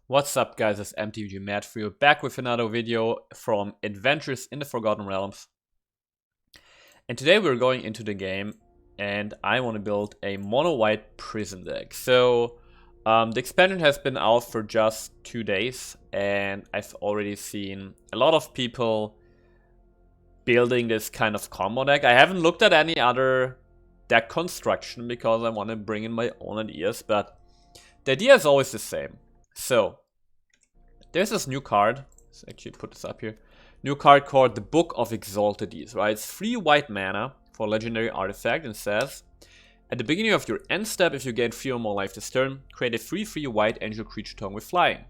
What's up guys, it's MTG Matt for you, back with another video from Adventures in the Forgotten Realms. And today we're going into the game and I want to build a mono-white prison deck. So the expansion has been out for just 2 days and I've already seen a lot of people building this kind of combo deck. I haven't looked at any other deck construction because I want to bring in my own ideas, but the idea is always the same. So there's this new card. Let's actually put this up here. New card called the Book of Exalted Deeds, right? It's 3 white mana for a legendary artifact and says, at the beginning of your end step, if you gain 3 or more life this turn, create a 3/3 white angel creature token with flying.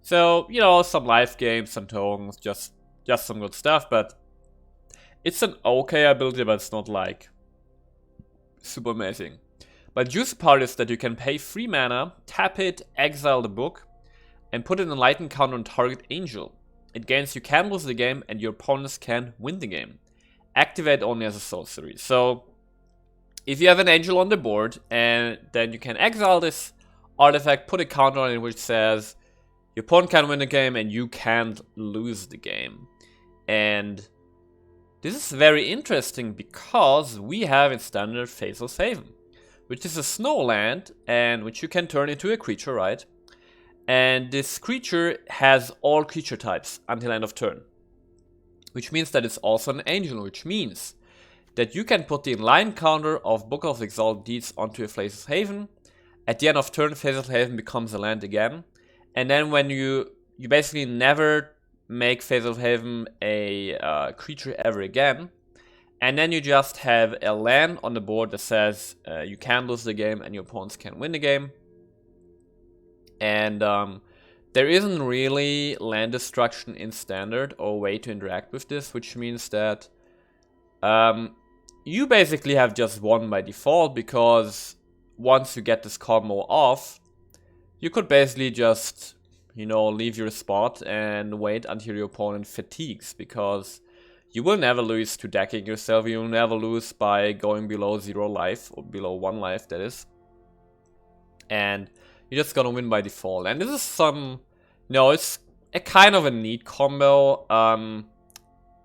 So, you know, some life games, some tokens, just some good stuff, but it's an okay ability, but it's not like super amazing. But the juicy part is that you can pay 3 mana, tap it, exile the book, and put an enlighten counter on target angel. It gains you can lose the game and your opponents can win the game. Activate only as a sorcery. So if you have an angel on the board and then you can exile this artifact, put a counter on it which says your opponent can win the game and you can't lose the game. And this is very interesting because we have in standard Faceless Haven, which is a snow land and which you can turn into a creature, right? And this creature has all creature types until end of turn. Which means that it's also an angel, which means that you can put the inline counter of Book of Exalted Deeds onto a Faceless Haven. At the end of turn, Faceless Haven becomes a land again. And then when you basically never make Faceless Haven a creature ever again. And then you just have a land on the board that says you can lose the game and your opponents can win the game. And there isn't really land destruction in standard or way to interact with this, which means that you basically have just won by default, because once you get this combo off, you could basically just, you know, leave your spot and wait until your opponent fatigues, because you will never lose to decking yourself. You will never lose by going below 0 life, or below 1 life, that is. And you're just gonna win by default. And this is some, you know, it's a kind of a neat combo.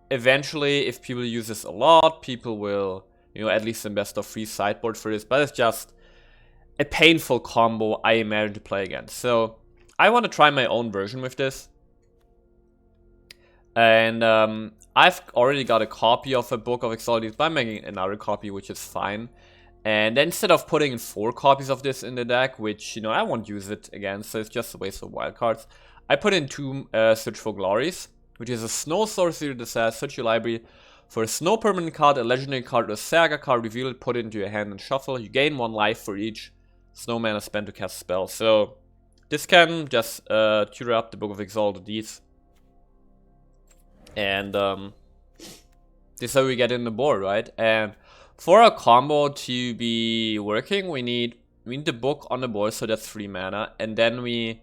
Eventually, if people use this a lot, people will, you know, at least in best of 3 sideboard for this. But it's just a painful combo, I imagine, to play against. So I want to try my own version with this. And I've already got a copy of a Book of Exalted Deeds, but I'm making another copy, which is fine. And instead of putting in 4 copies of this in the deck, which, you know, I won't use it again, so it's just a waste of wildcards, I put in 2 Search for Glories, which is a snow sorcery that says, search your library for a snow permanent card, a legendary card, or a saga card, reveal it, put it into your hand and shuffle. You gain 1 life for each snow mana spent to cast a spell. So this can just tutor up the Book of Exalted Deeds. And this is how we get in the board, right? And for a combo to be working, we need the book on the board, so that's 3 mana. And then we,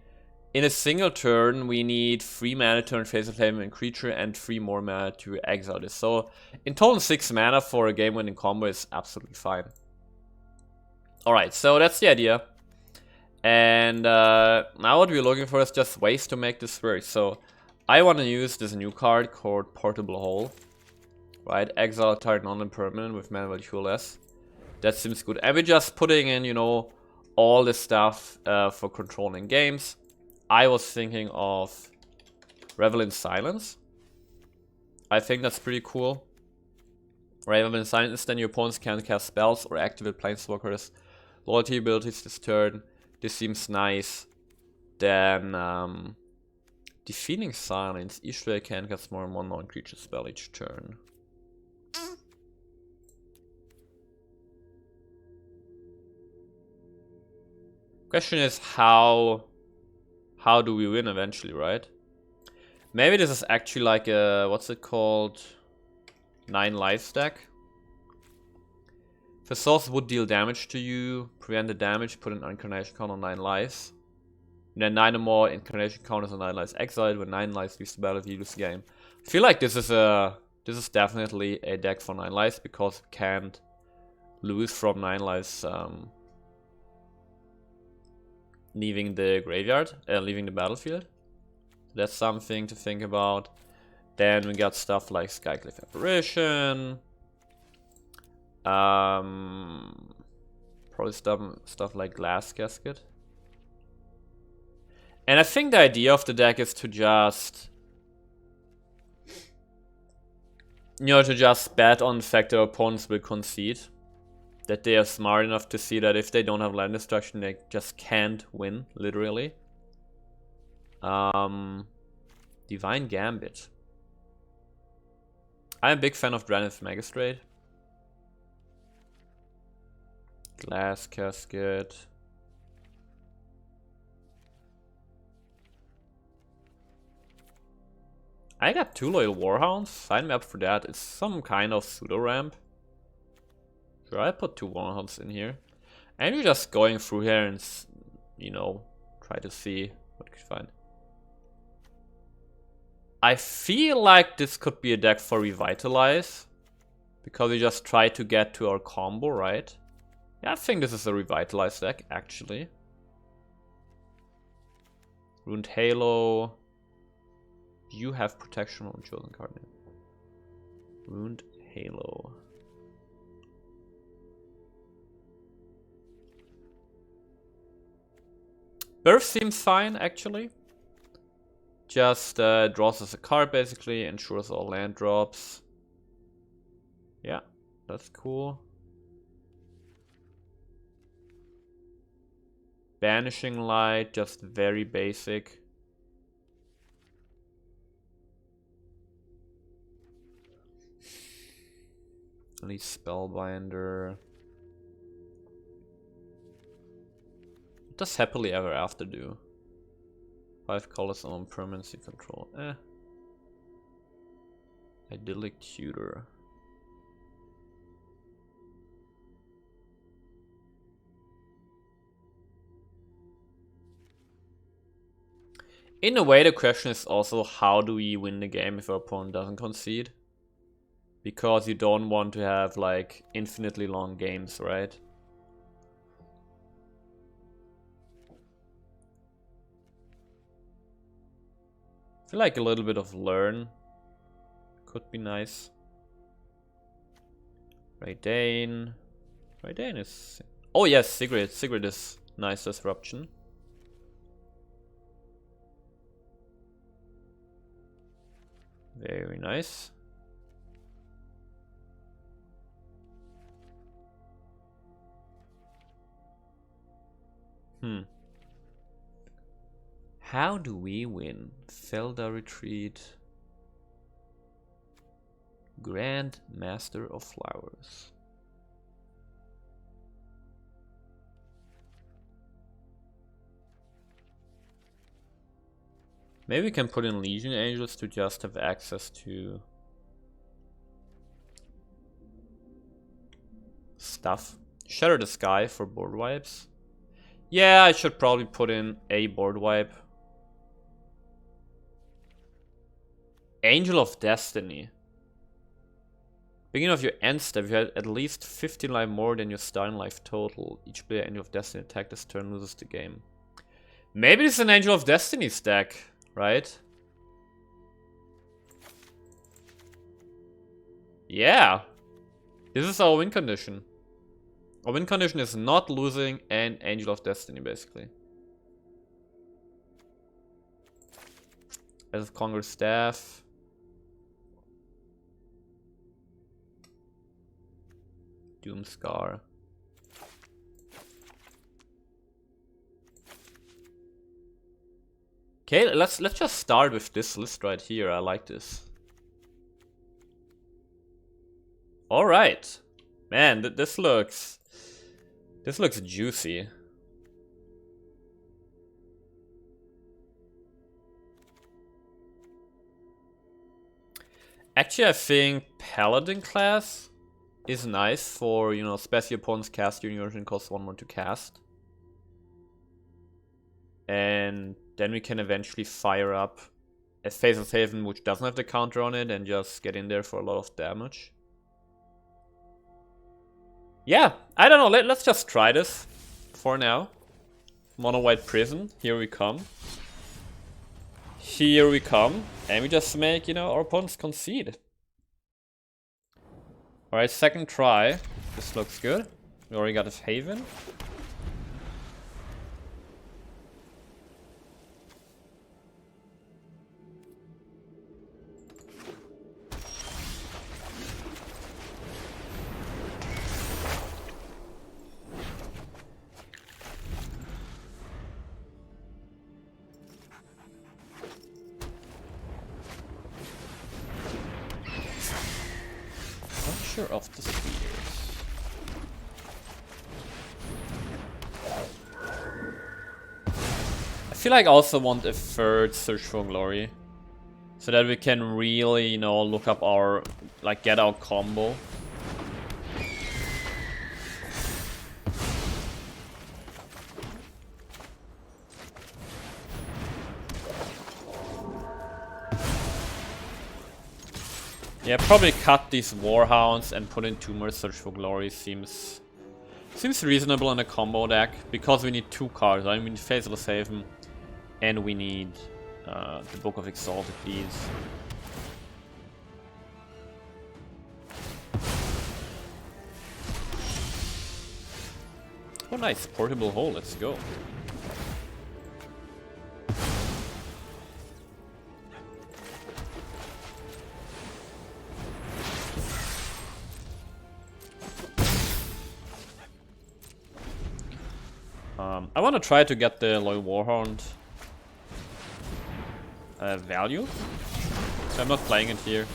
in a single turn, we need 3 mana to turn Faceless Haven and creature and 3 more mana to exile this. So in total 6 mana for a game-winning combo is absolutely fine. Alright, so that's the idea. And now what we're looking for is just ways to make this work. So I want to use this new card called Portable Hole. Right, exile target non-permanent with mana value 2 or less. That seems good. And we're just putting in, you know, all the stuff for controlling games. I was thinking of Revel in Silence. I think that's pretty cool. Revel in Silence, then your opponents can't cast spells or activate planeswalkers. Loyalty abilities this turn. This seems nice. Then Defeating Silence. Each player can cast more than 1 non-creature spell each turn. Question is how do we win eventually, right? Maybe this is actually like a, what's it called? 9 life stack. If a source would deal damage to you, prevent the damage, put an incarnation count on 9 lives. And then 9 or more incarnation counters on 9 lives exiled. When 9 lives leaves the battle, you lose the game. I feel like this is definitely a deck for 9 lives, because it can't lose from 9 lives leaving the graveyard, leaving the battlefield. That's something to think about. Then we got stuff like Skycliff Apparition. Probably stuff like Glass Casket. And I think the idea of the deck is to just, to just bet on the fact that opponents will concede. That they are smart enough to see that if they don't have land destruction, they just can't win, literally. Divine Gambit. I'm a big fan of Dranith Magistrate. Glass Casket. I got 2 Loyal Warhounds. Sign me up for that. It's some kind of pseudo ramp. Sure, I put 2 Warhounds in here. And we're just going through here and, try to see what we can find. I feel like this could be a deck for Revitalize. Because we just try to get to our combo, right? Yeah, I think this is a Revitalize deck, actually. Ruined Halo. You have protection on chosen card name. Ruined Halo. Birth seems fine, actually. Just draws us a card, basically. Ensures all land drops. Yeah, that's cool. Banishing Light, just very basic. At least Spellbinder. What does Happily Ever After do? 5 colors on permanency control. Idyllic Tutor. In a way, the question is also how do we win the game if our opponent doesn't concede? Because you don't want to have like infinitely long games, right? I feel like a little bit of Learn could be nice. Raidane. Raidane is... Oh yes, Sigrid. Sigrid is nice disruption. Very nice. How do we win? Felda Retreat. Grand Master of Flowers. Maybe we can put in Legion Angels to just have access to stuff. Shatter the Sky for board wipes. Yeah, I should probably put in a board wipe. Angel of Destiny. Beginning of your end step, you had at least 15 life more than your starting life total. Each player Angel of Destiny attack this turn loses the game. Maybe this is an Angel of Destiny stack, right? Yeah. This is our win condition. Our win condition is not losing an Angel of Destiny, basically. As of Congress Staff. Doomscar. Okay, let's just start with this list right here. I like this. All right, man. This looks juicy. Actually, I think Paladin class is nice for, special opponents cast during your turn costs 1 more to cast. And then we can eventually fire up a Face of Haven which doesn't have the counter on it and just get in there for a lot of damage. Yeah, I don't know, let's just try this for now. Mono white prison. Here we come. Here we come. And we just make, you know, our opponents concede. Alright, second try. This looks good. We already got his Haven. Of the Spears. I feel like I also want a third Search for Glory, so that we can really, you know, look up our, like, get our combo. Yeah, probably cut these Warhounds and put in 2 more Search for Glory seems reasonable in a combo deck, because we need 2 cards. I mean, Faceless Haven, and we need the Book of Exalted Deeds. Oh nice, portable hole, let's go. I want to try to get the Loyal Warhound value, so I'm not playing it here.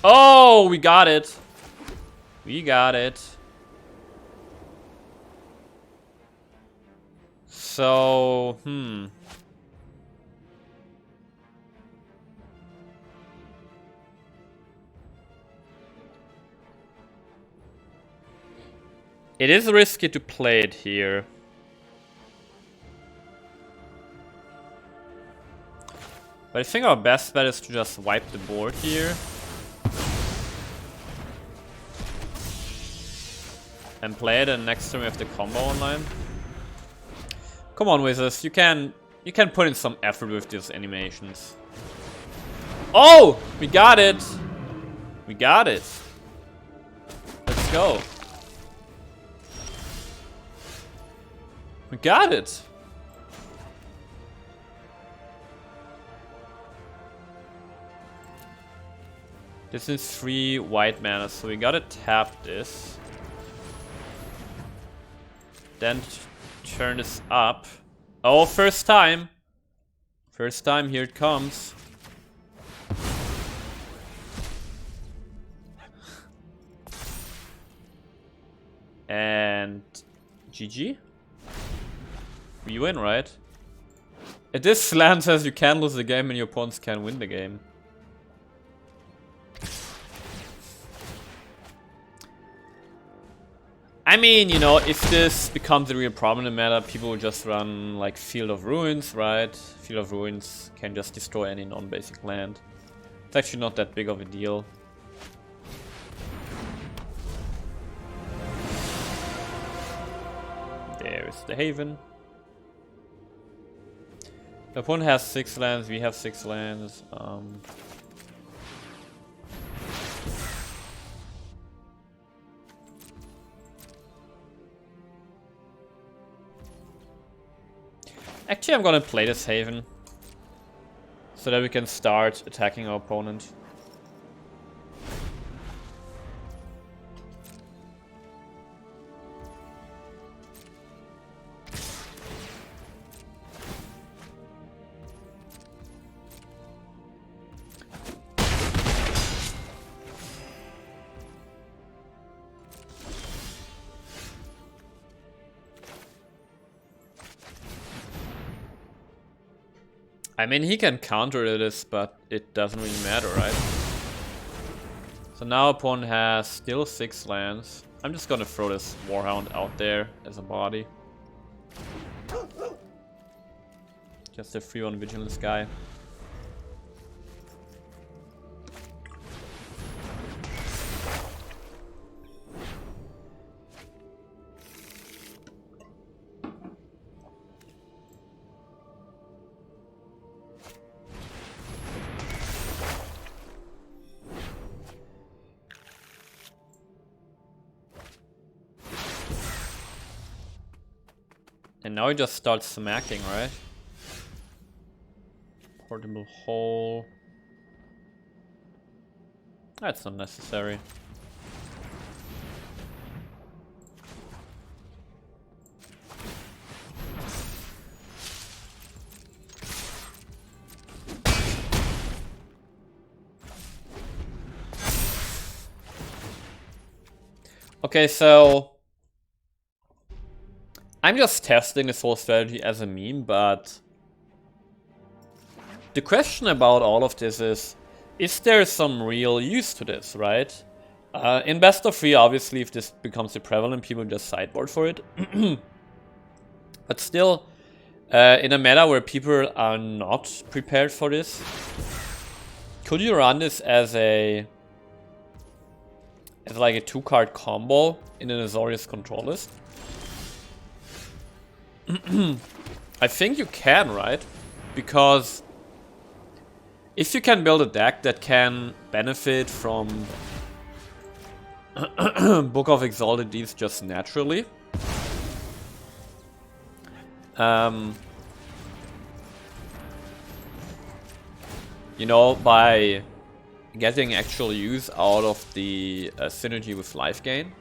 Oh, we got it! We got it. So, it is risky to play it here. But I think our best bet is to just wipe the board here. And play it, and next turn we have the combo online. Come on, Wizards, you can put in some effort with these animations. Oh! We got it! We got it! Let's go. We got it! This is 3 white mana, so we gotta tap this. Then turn this up. Oh, first time! First time, here it comes. And GG? We win, right? This land says you can lose the game and your opponents can win the game. I mean, you know, if this becomes a real problem in meta, people will just run like Field of Ruins, right? Field of Ruins can just destroy any non-basic land. It's actually not that big of a deal. There is the Haven. The opponent has 6 lands, we have 6 lands. Actually, I'm gonna play this Haven, so that we can start attacking our opponent. I mean, he can counter this, but it doesn't really matter, right? So now opponent has still 6 lands. I'm just gonna throw this Warhound out there as a body. Just a 3-1 Vigilance guy. And now he just starts smacking, right? Portable hole. That's not necessary. Okay, so I'm just testing this whole strategy as a meme, but the question about all of this is there some real use to this, right? In best of 3, obviously, if this becomes a prevalent, people just sideboard for it. But still, in a meta where people are not prepared for this, could you run this as like a 2-card combo in an Azorius control list? I think you can, right? Because if you can build a deck that can benefit from Book of Exalted Deeds just naturally, you know, by getting actual use out of the synergy with life gain.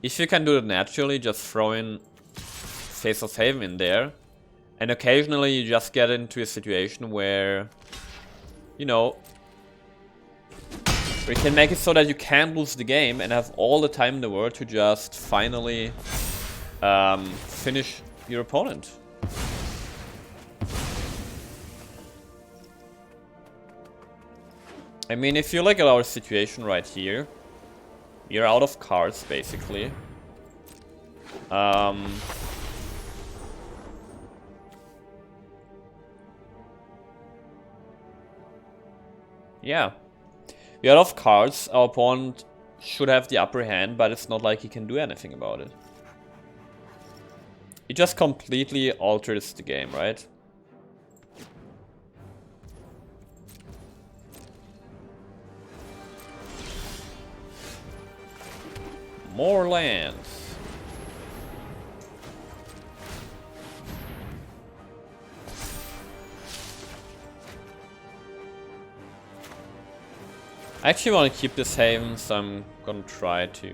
If you can do it naturally, just throw in Face of Haven in there, and occasionally you just get into a situation where, you know, where you can make it so that you can't lose the game and have all the time in the world to just finally finish your opponent. I mean, if you look at our situation right here, you're out of cards, basically. Yeah. We're out of cards, our opponent should have the upper hand, but it's not like he can do anything about it. It just completely alters the game, right? More lands. I actually want to keep this Haven, so I'm gonna try to... You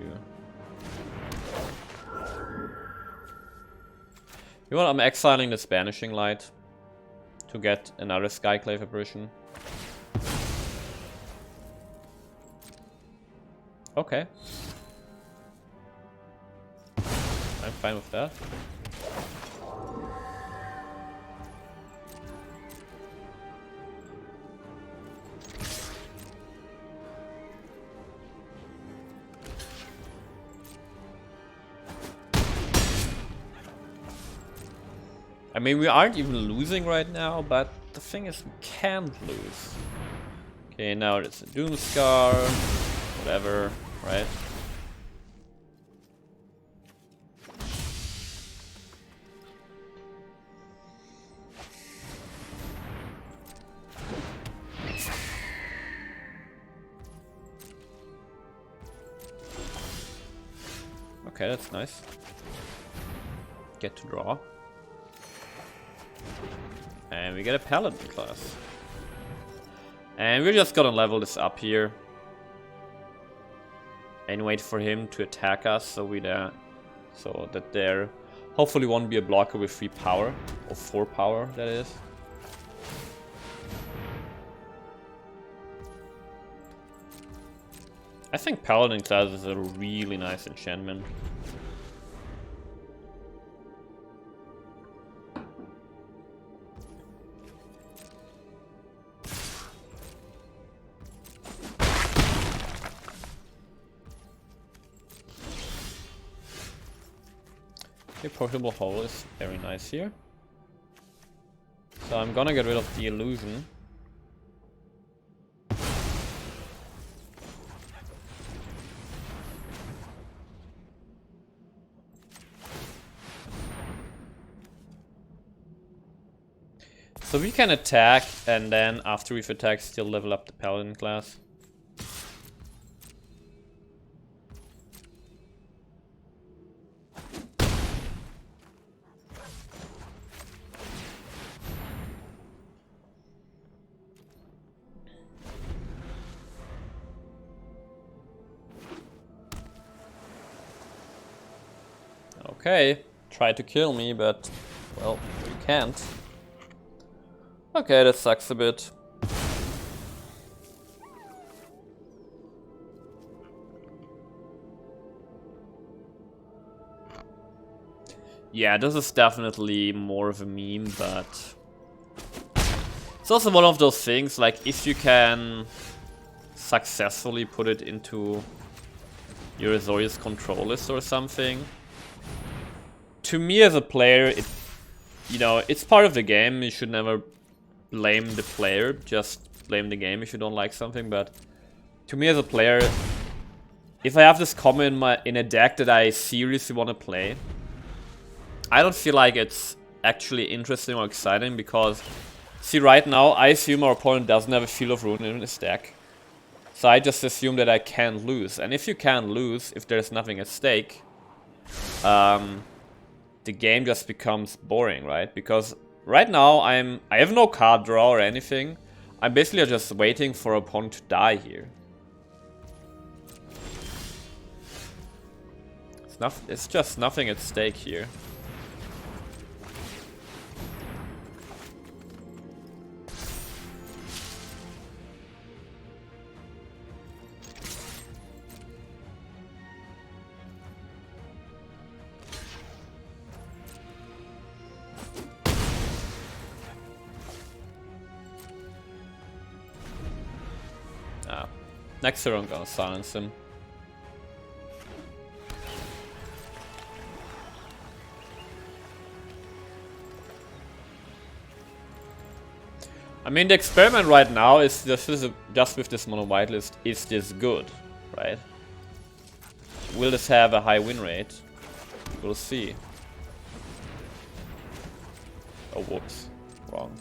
know what, I'm exiling this Banishing Light to get another Skyclave Apparition. Okay. I'm fine with that. I mean, we aren't even losing right now, but the thing is we can't lose. Okay, now it's a Doomscar, whatever, right? Okay, that's nice. Get to draw. And we get a Paladin class. And we're just gonna level this up here. And wait for him to attack us so that there hopefully won't be a blocker with 3 power. Or 4 power, that is. I think Paladin class is a really nice enchantment. Okay, portable hole is very nice here. So I'm gonna get rid of the illusion. So we can attack, and then after we've attacked, still level up the Paladin class. Okay, try to kill me, but, well, you can't. Okay, that sucks a bit. Yeah, this is definitely more of a meme, but it's also one of those things, like, if you can successfully put it into your Azorius control list or something, to me as a player, you know, it's part of the game. You should never blame the player, just blame the game if you don't like something. But to me as a player, if I have this combo in a deck that I seriously want to play, I don't feel like it's actually interesting or exciting, because, see, right now, I assume our opponent doesn't have a Field of Ruin in his deck. So I just assume that I can't lose. And if you can't lose, if there's nothing at stake, the game just becomes boring, right? Because right now, I have no card draw or anything. I'm basically just waiting for opponent to die here. It's just nothing at stake here. Next turn I'm gonna silence him. I mean, the experiment right now is just with this mono white list, is this good, right? Will this have a high win rate? We'll see. Oh, whoops. Wrong.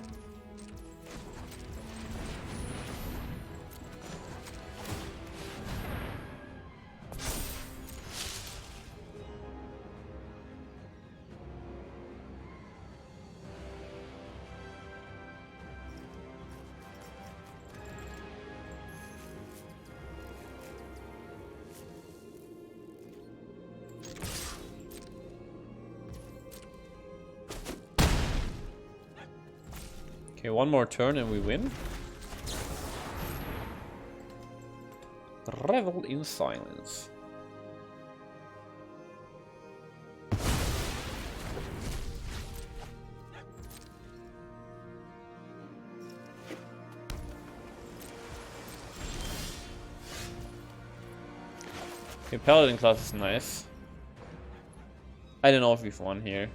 Okay, one more turn and we win. Revel in silence. Okay, Paladin class is nice. I don't know if we've won here.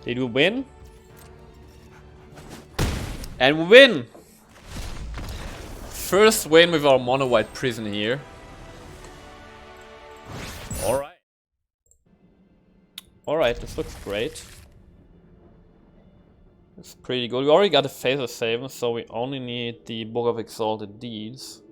Did we win? And we win! First win with our mono white prison here. Alright. Alright, this looks great. It's pretty good. We already got a Phaser Saving, so we only need the Book of Exalted Deeds.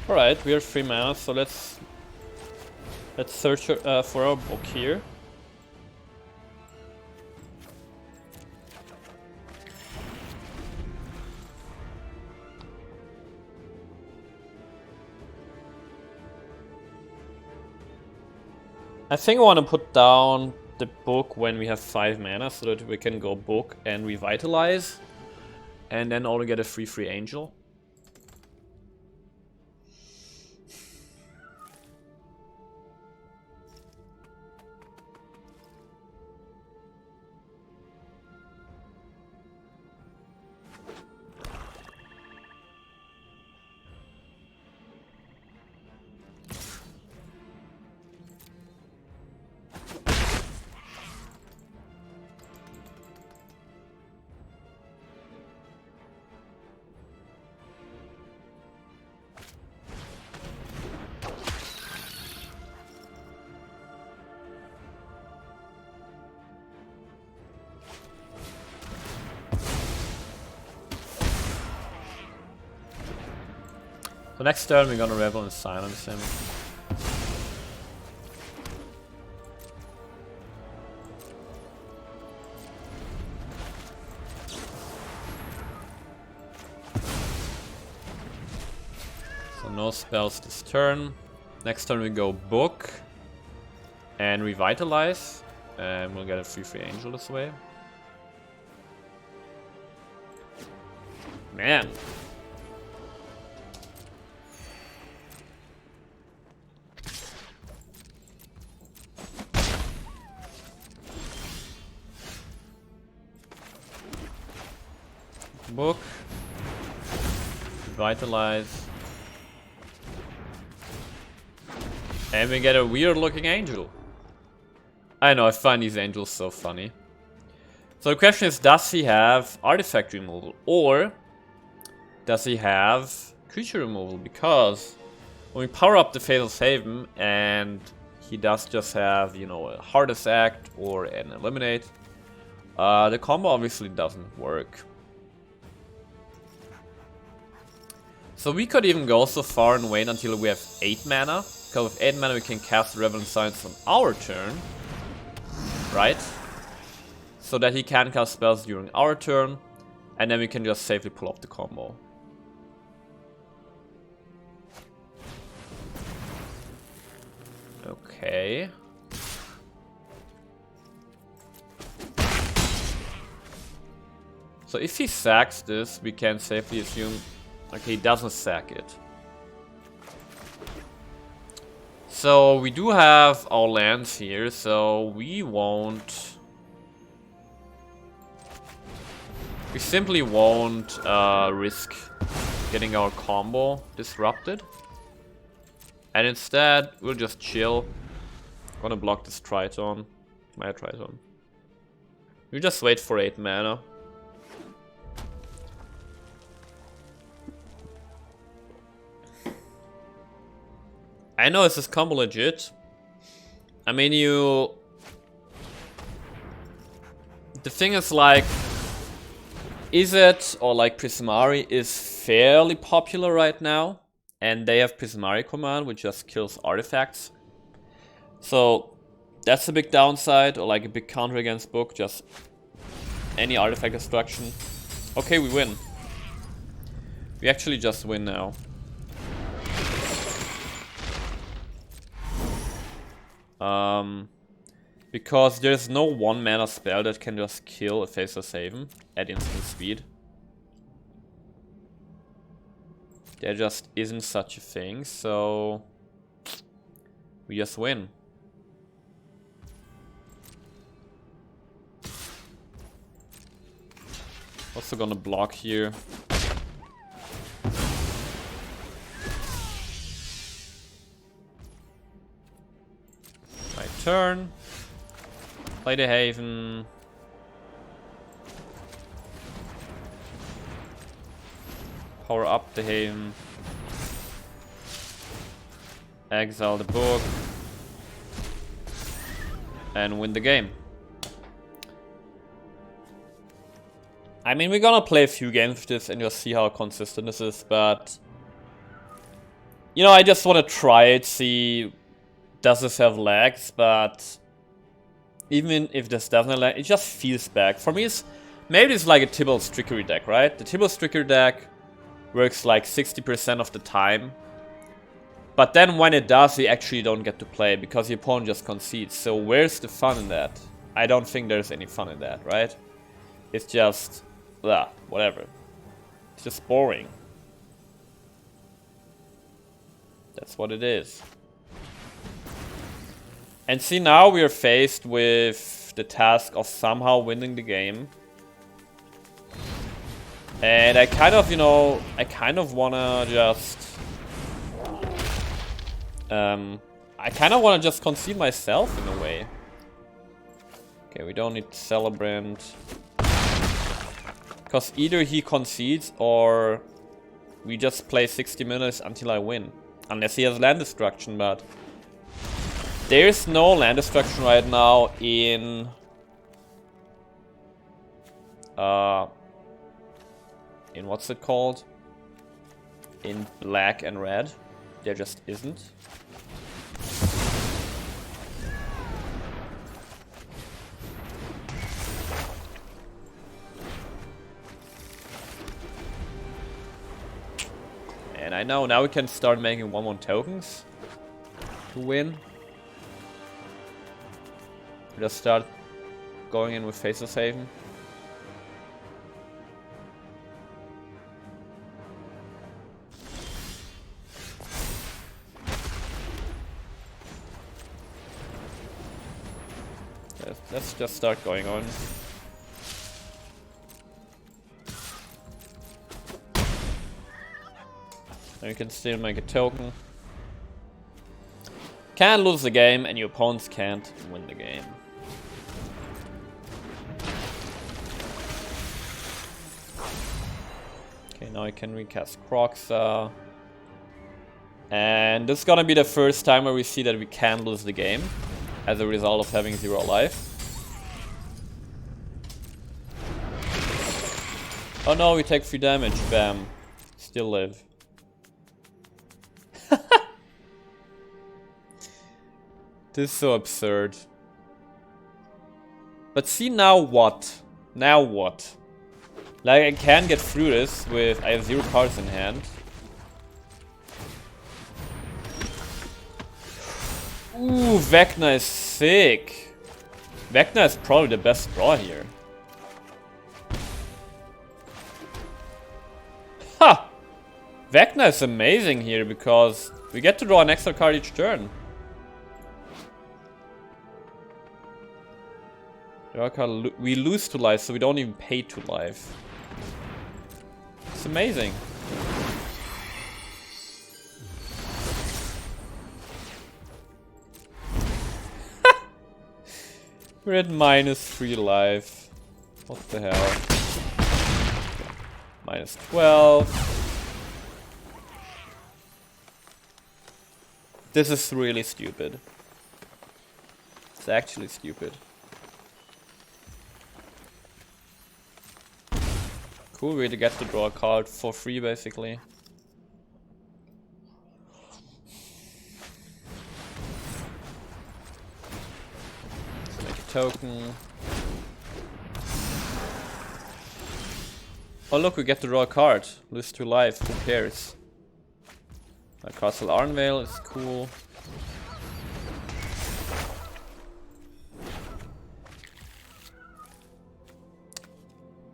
Alright, we are 3 mana, so let's search for our book here. I think I want to put down the book when we have 5 mana so that we can go book and revitalize. and then only get a free angel. So next turn we're gonna Revel and silence him. So no spells this turn. Next turn we go Book and Revitalize, and we'll get a free angel this way. Man. Book, Revitalize, and we get a weird looking angel. I know, I find these angels so funny. So the question is, does he have artifact removal, or does he have creature removal? Because when we power up the Fatal's Haven and he does just have, you know, a Hardest Act or an Eliminate, the combo obviously doesn't work. So we could even go so far and wait until we have 8 mana, because with 8 mana we can cast Revenant Silence on our turn, right? So that he can cast spells during our turn, and then we can just safely pull off the combo. Okay. So if he sacks this, we can safely assume, okay, he doesn't sack it. So we do have our lands here, so we won't... We simply won't risk getting our combo disrupted. And instead, we'll just chill. Gonna block this Triton. My Triton. We just wait for 8 mana. I know, is this combo legit? I mean, the thing is, like, Izzet or like Prismari is fairly popular right now, and they have Prismari command, which just kills artifacts. So that's a big downside, or like a big counter against Book, just any artifact destruction. Okay, we win. We actually just win now. Because there's no 1 mana spell that can just kill a Faceless Haven at instant speed. There just isn't such a thing, so we just win. Also gonna block here. My turn. Play the Haven. Power up the Haven. Exile the Book. And win the game. I mean, we're gonna play a few games with this and just see how consistent this is, but... You know, I just wanna try it, see... Does this have lags, but... Even if this doesn't have lag, it just feels bad. For me, maybe it's like a Tybalt's Trickery deck, right? The Tybalt's Trickery deck works like 60% of the time. But then when it does, you actually don't get to play, because your opponent just concedes. So where's the fun in that? I don't think there's any fun in that, right? It's just... whatever. It's just boring. That's what it is. And see, now we are faced with the task of somehow winning the game. And I kind of, you know, I kind of wanna just... I kind of wanna just concede myself in a way. Okay, we don't need Celebrant. Because either he concedes or we just play 60 minutes until I win. Unless he has land destruction, but... There's no land destruction right now in... in what's it called? In black and red. There just isn't. And I know, now we can start making 1/1 tokens to win. Just start going in with Faceless Haven. Let's just start going on. And you can still make a token. Can't lose the game, and your opponents can't win the game. Okay, now I can recast Croxa. And this is gonna be the first time where we see that we can lose the game as a result of having 0 life. Oh no, we take 3 damage. Bam. Still live. This is so absurd. But see, now what? Now what? Like, I can get through this with... I have 0 cards in hand. Ooh, Vecna is sick. Vecna is probably the best draw here. Ha! Vecna is amazing here because we get to draw an extra card each turn. We lose 2 lives, so we don't even pay 2 lives. It's amazing. We're at -3 life. What the hell? -12. This is really stupid. It's actually stupid. Cool way to get to draw a card for free, basically. Let's make a token. Oh look, we get to draw a card. Lose 2 life, who cares? Castle Arnvale is cool.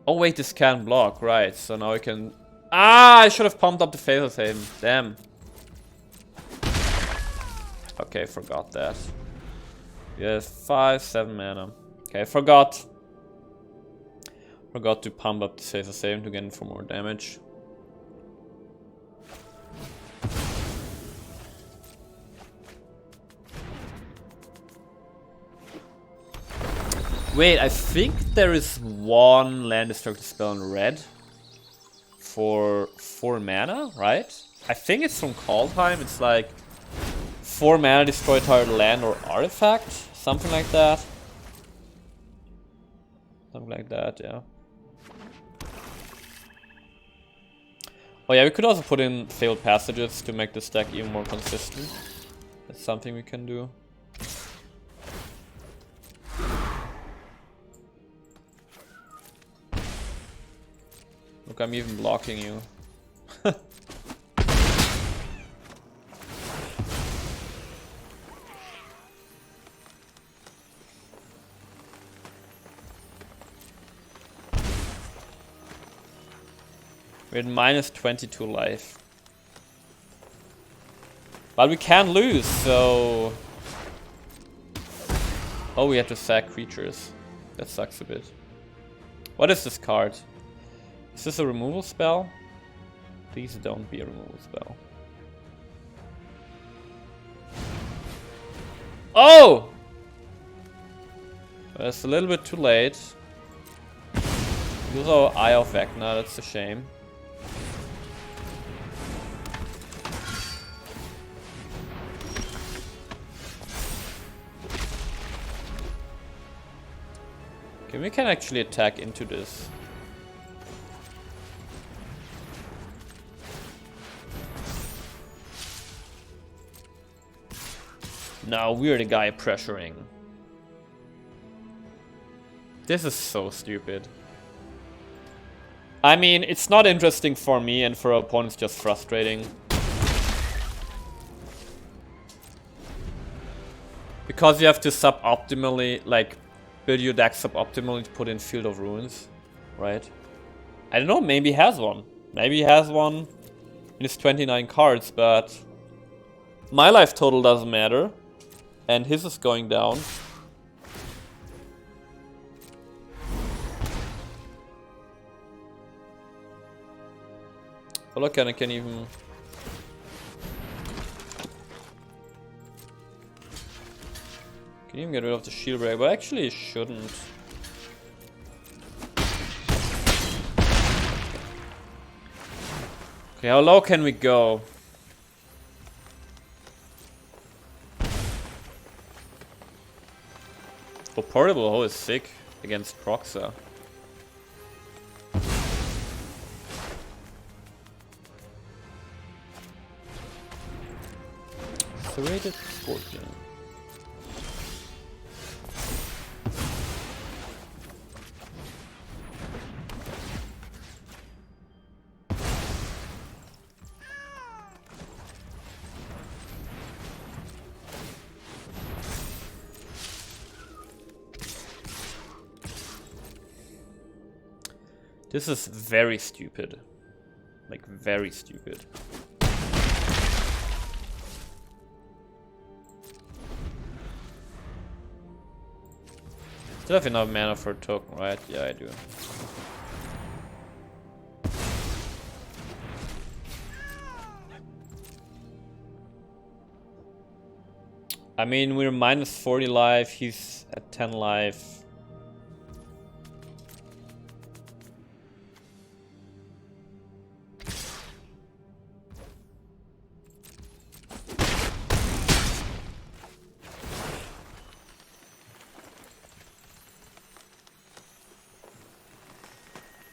Oh wait, this can block, right, so now I can... Ah, I should have pumped up the Faceless Haven, damn. Okay, forgot that. Yes, 5, 7 mana. Okay, forgot. Forgot to pump up the Faceless Haven to get in for more damage. Wait, I think there is 1 land destructive spell in red for 4 mana, right? I think it's from Call Time. It's like 4 mana, destroy target land or artifact, something like that. Something like that, yeah. Oh yeah, we could also put in failed passages to make this deck even more consistent. That's something we can do. Look, I'm even blocking you. We're at minus 22 life. But we can lose, so... Oh, we have to sack creatures. That sucks a bit. What is this card? Is this a removal spell? Please don't be a removal spell. Oh! That's a little bit too late. Lose our Eye of Vecna, that's a shame. Okay, we can actually attack into this. Now we're the guy pressuring. This is so stupid. I mean, it's not interesting for me, and for our opponents just frustrating. Because you have to suboptimally, like, build your deck suboptimally to put in Field of Ruins, right? I don't know, maybe he has one. Maybe he has one in his 29 cards, but my life total doesn't matter. And his is going down. Oh look, and I can even... Can even get rid of the shield break, but actually it shouldn't. Okay, how low can we go? Oh, Portable Hoe is sick against Proxa. Serrated Scorpion. This is very stupid. Like, very stupid. Still have enough mana for a token, right? Yeah, I do. I mean, we're minus 40 life, he's at 10 life.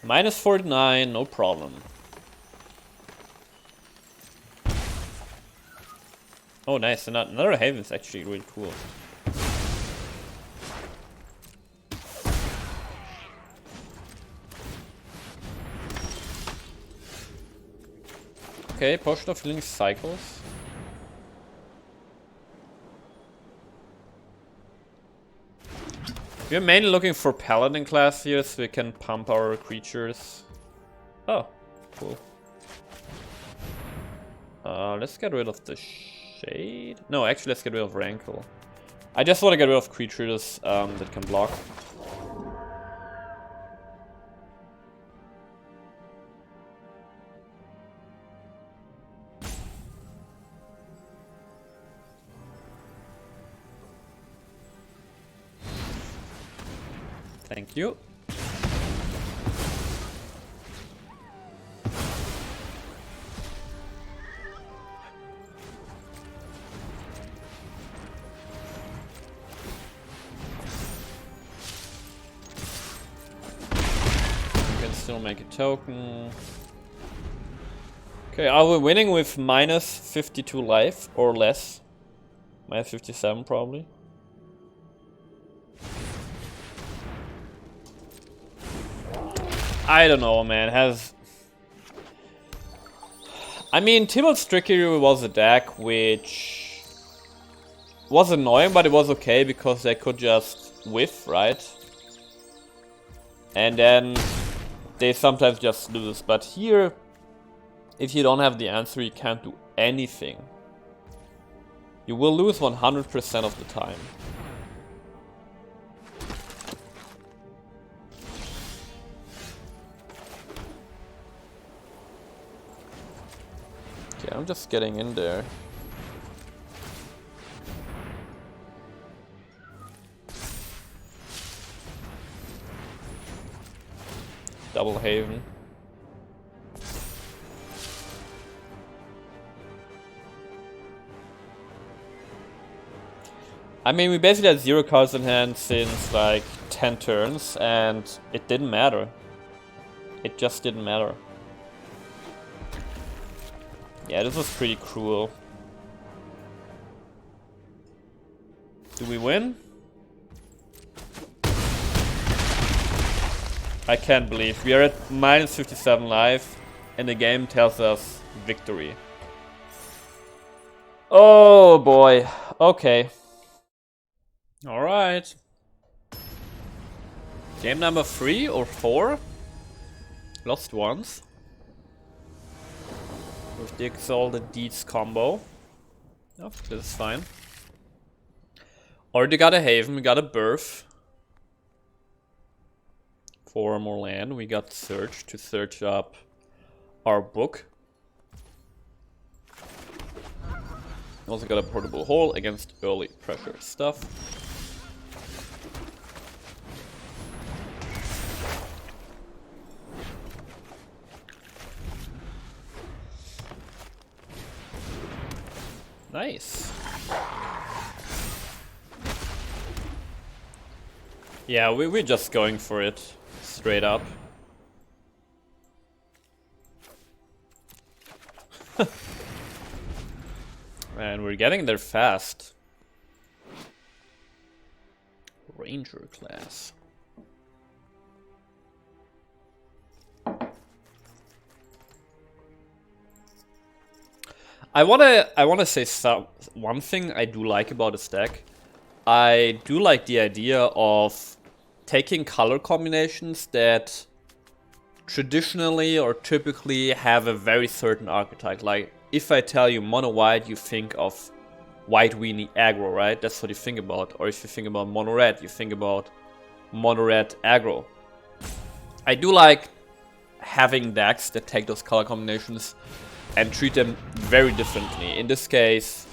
Minus 49, no problem. Oh, nice. Another Haven is actually really cool. Okay, Potion of Healing cycles. We're mainly looking for Paladin class here, so we can pump our creatures. Oh, cool. Let's get rid of the Shade. No, actually, let's get rid of Rankle. I just want to get rid of creatures that can block. Thank you. You can still make a token. Okay, are we winning with minus 52 life or less? Minus 57 probably. I don't know, man. I mean, Tybalt's Trickery was a deck which was annoying, but it was okay because they could just whiff, right? And then they sometimes just lose. But here, If you don't have the answer, you can't do anything. You will lose 100% of the time. Okay, I'm just getting in there. Double Haven. I mean, we basically had 0 cards in hand since like 10 turns, and it didn't matter. It just didn't matter. Yeah, this was pretty cruel. Do we win? I can't believe we are at -57 life, and the game tells us victory. Oh boy. Okay. Alright. Game number 3 or 4? Lost once. With the Exalted Deeds combo. Oh, this is fine. Already got a Haven, we got a Birth. 4 more land, we got Search to search up our book. Also got a Portable Hole against early pressure stuff. Nice. Yeah, we're just going for it, straight up. And we're getting there fast. Ranger class. I wanna say one thing I do like about this deck. I do like the idea of taking color combinations that traditionally or typically have a very certain archetype. Like, if I tell you mono white, you think of white weenie aggro, right? That's what you think about. Or if you think about mono red, you think about mono red aggro. I do like having decks that take those color combinations and treat them very differently. In this case,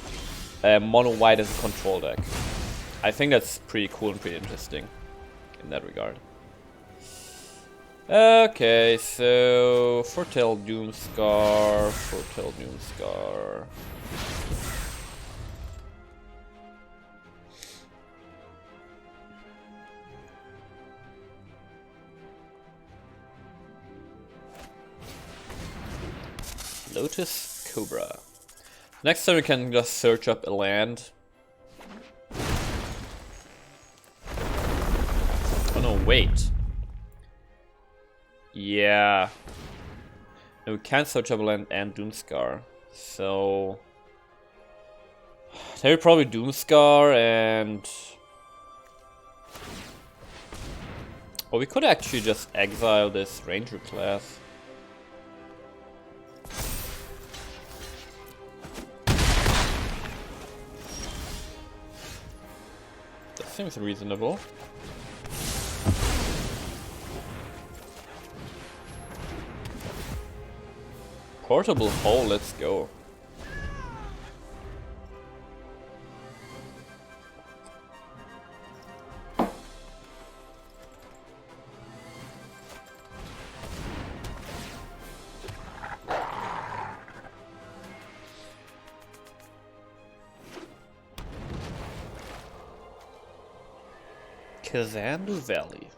mono white is a control deck. I think that's pretty cool and pretty interesting in that regard. Okay, so Foretell Doomscar, Foretell Doomscar. Lotus Cobra. Next time we can just search up a land. Oh no, wait. Yeah. No, we can't search up a land and Doomscar. So they would probably Doomscar and... Or we could actually just exile this Ranger class. That seems reasonable. Portable Hole, let's go. Kazandu Valley.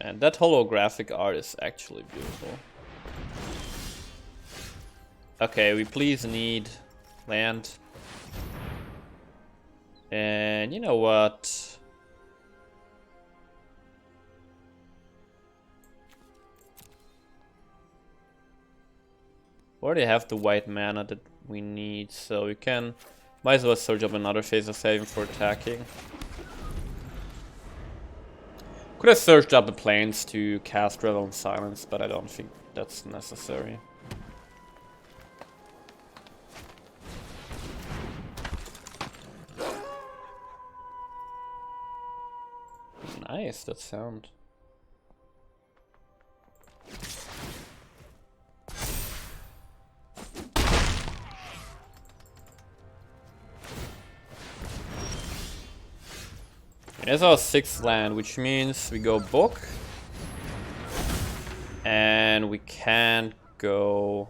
And that holographic art is actually beautiful. Okay, we please need land. And you know what? We already have the white mana that we need, so we can... Might as well search up another phase of saving for attacking. Could have searched up the plains to cast Revel in Silence, but I don't think that's necessary. Nice, that sound. There's our 6th land, which means we go Book. And we can't go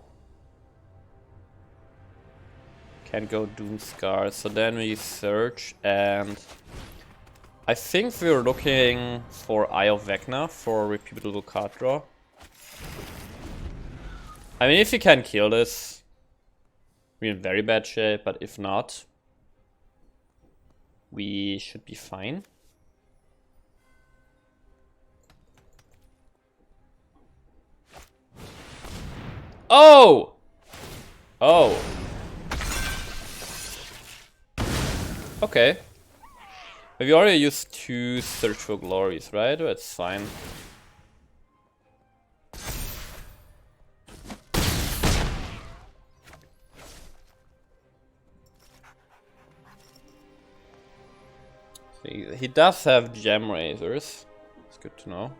Doomscar. So then we search, and I think we're looking for Eye of Vecna for repeatable card draw. I mean, if you can kill this, we're in very bad shape, but if not, we should be fine. Oh! Oh. Okay. We already used 2 Search for Glories, right? That's fine. He does have Gem Razors. It's good to know.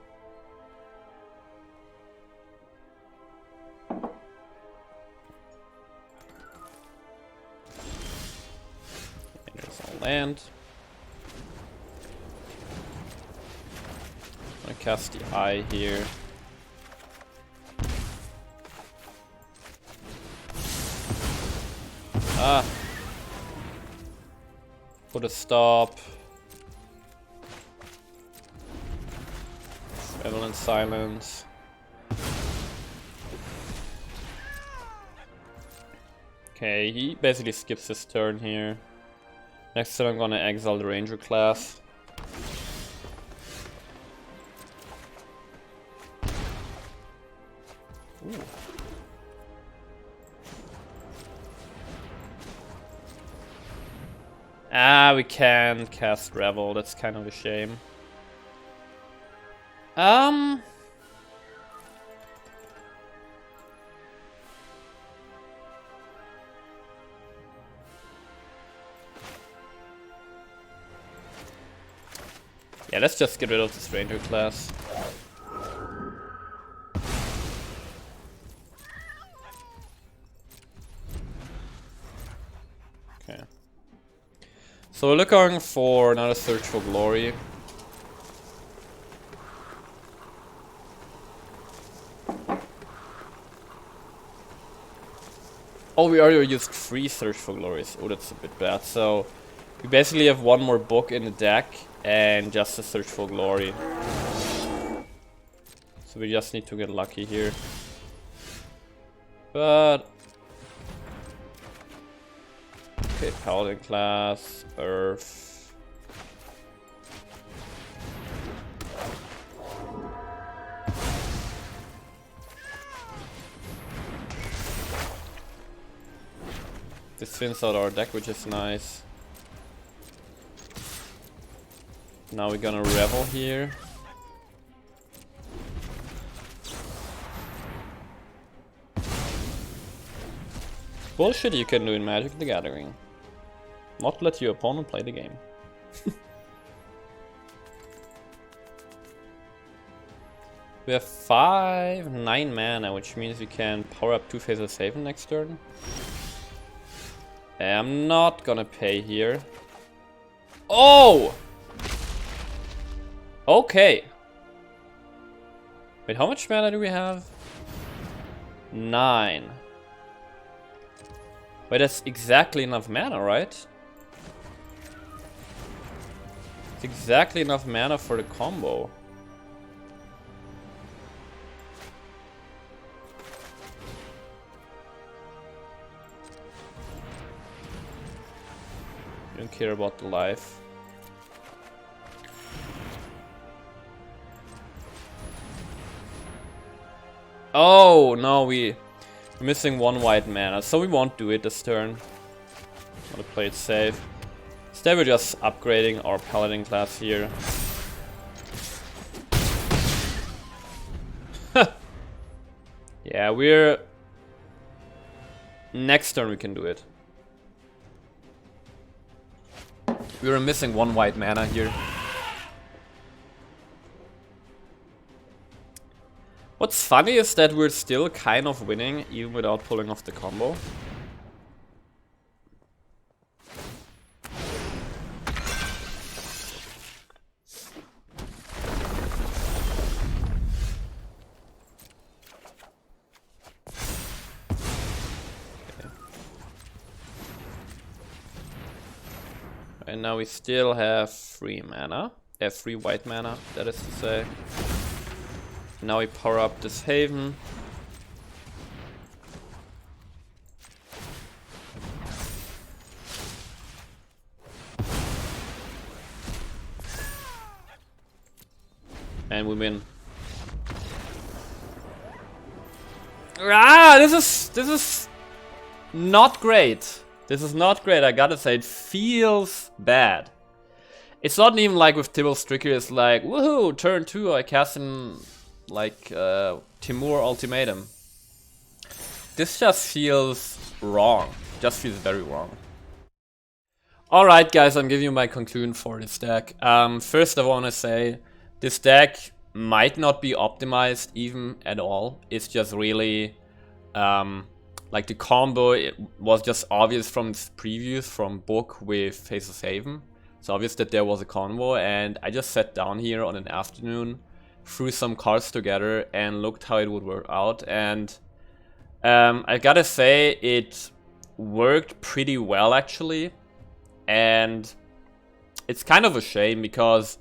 There's a land. I'm gonna cast the Eye here. Ah. Put a stop. Revel in Silence. Okay, he basically skips his turn here. Next turn I'm gonna exile the Ranger class. Ooh. Ah, we can't cast Revel, that's kind of a shame. Yeah, let's just get rid of this Ranger class. Okay. So we're looking for another Search for Glory. Oh, we already used 3 Search for Glories. Oh, that's a bit bad. So we basically have 1 more book in the deck and just a Search for Glory. So we just need to get lucky here. But okay, Paladin class, Earth. This thins out our deck, which is nice. Now we're gonna Revel here. Bullshit you can do in Magic the Gathering. Not let your opponent play the game. We have 9 mana, which means we can power up 2 Faceless Haven next turn. I'm not gonna pay here. Oh! Okay. Wait, how much mana do we have? 9. Wait, that's exactly enough mana, right? It's exactly enough mana for the combo. Don't care about the life. Oh no, we're missing 1 white mana, so we won't do it this turn. Want to play it safe. Instead we're just upgrading our Paladin class here. Yeah, we're... Next turn we can do it. We were missing 1 white mana here. What's funny is that we're still kind of winning, even without pulling off the combo. And now we still have 3 mana. 3 white mana, that is to say. Now we power up this Haven. And we win. Ah, this is not great. This is not great, I gotta say. It feels bad. It's not even like with Tibble's Trickery, it's like, woohoo, turn 2, I cast in like Timur Ultimatum. This just feels wrong. Just feels very wrong. Alright guys, I'm giving you my conclusion for this deck. First I wanna say, this deck might not be optimized even at all. It's just really, like the combo, it was just obvious from its previews from Book with Faceless Haven. It's obvious that there was a combo, and I just sat down here on an afternoon, threw some cards together and looked how it would work out, and I gotta say it worked pretty well actually. And it's kind of a shame because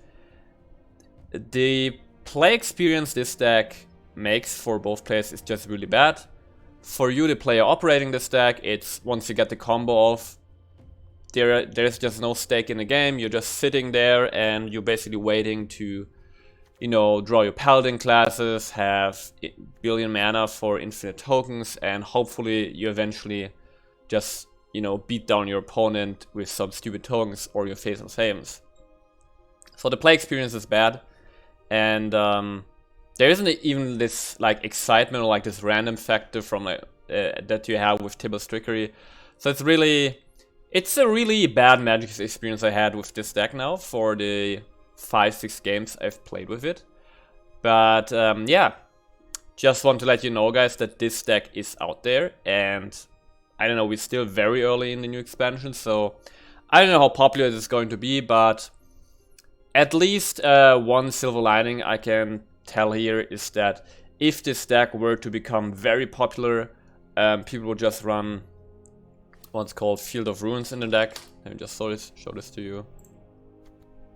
the play experience this deck makes for both players is just really bad. For you, the player operating this deck, it's once you get the combo off, there's just no stake in the game. You're just sitting there and you're basically waiting to, you know, draw your paladin classes, have billion mana for infinite tokens, and hopefully you eventually just, you know, beat down your opponent with some stupid tokens or your Faceless Havens. So the play experience is bad, and there isn't even this like excitement or like this random factor from that you have with Tibble's Trickery. So it's a really bad Magic experience I had with this deck now for the 5-6 games I've played with it. But yeah, just want to let you know guys that this deck is out there, and I don't know, we're still very early in the new expansion, so I don't know how popular this is going to be, but at least one silver lining I can tell here is that if this deck were to become very popular, people will just run what's called Field of Ruins in the deck. Let me just show this to you.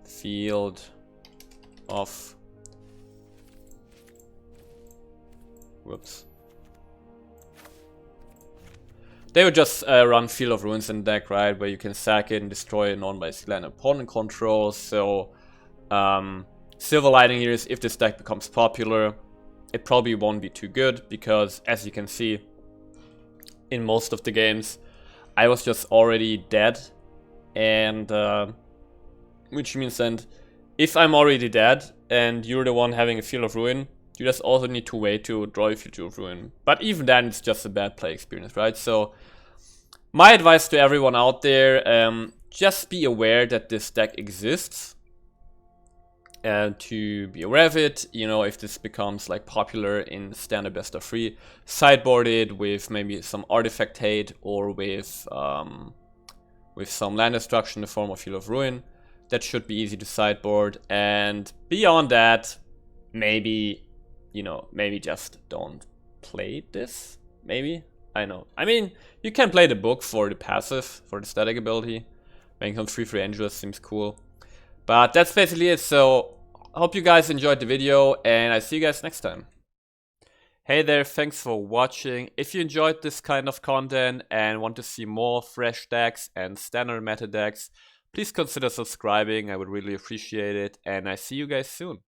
Field of... Whoops. They would just run Field of Ruins in the deck, right? Where you can sack it and destroy a non-basic land opponent controls. So, silver lining here is if this deck becomes popular, it probably won't be too good, because as you can see, in most of the games, I was just already dead. And, which means then, if I'm already dead and you're the one having a Field of Ruin, you just also need to wait to draw a Field of Ruin. But even then, it's just a bad play experience, right? So, my advice to everyone out there, just be aware that this deck exists. And to be aware of it, you know, if this becomes like popular in standard best of 3, sideboard it with maybe some artifact hate or with some land destruction in the form of Field of Ruin. That should be easy to sideboard, and beyond that, maybe, you know, maybe just don't play this, maybe? I know. I mean, you can play the book for the passive, for the static ability. Making some 3/3 Angels seems cool. But that's basically it, so I hope you guys enjoyed the video, and I see you guys next time. Hey there, thanks for watching. If you enjoyed this kind of content and want to see more fresh decks and standard meta decks, please consider subscribing, I would really appreciate it, and I see you guys soon.